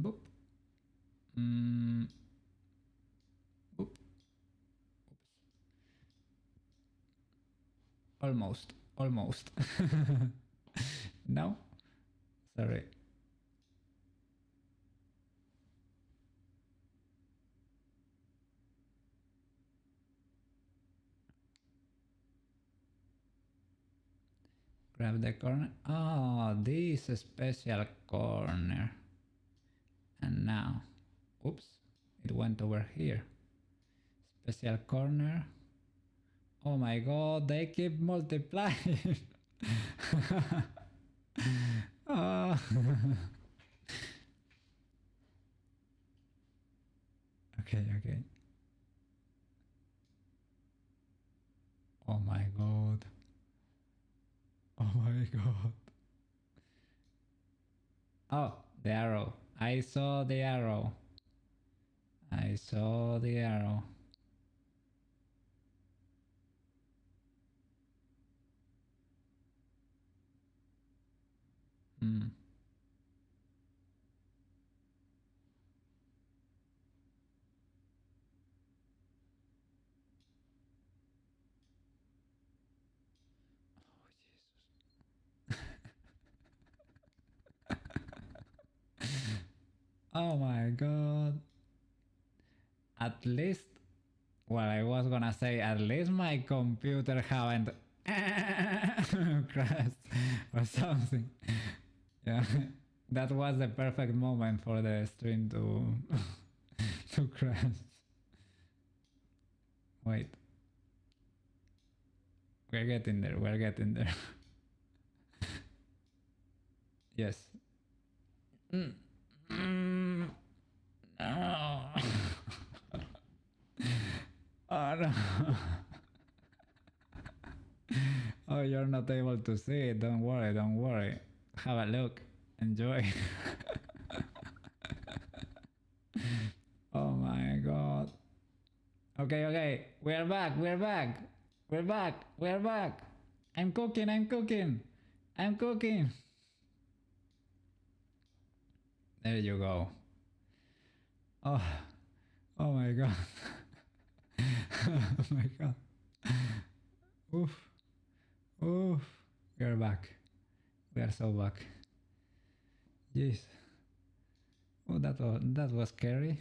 Boop. Boop. Oops. Almost. Almost. No? Sorry. Grab the corner. Oh, this special corner. And now, oops, it went over here. Special corner. Oh my god, they keep multiplying. Oh. Okay. Oh my god. Oh my god. Oh, the arrow. I saw the arrow. I saw the arrow. Hmm. Oh, Jesus. Oh my god. At least, well, I was gonna say, at least my computer haven't crashed or something. Yeah, that was the perfect moment for the stream to to crash. Wait, we're getting there. We're getting there. Yes. No. Oh no. Oh, you're not able to see it. Don't worry. Don't worry. Have a look. Enjoy. Oh my god. Okay. We're back. We're back. We're back. We're back. I'm cooking. I'm cooking. I'm cooking. There you go. Oh. Oh my god. Oh my god. Oof. Oof. We're back. We are so back. Jeez. Oh, that was scary.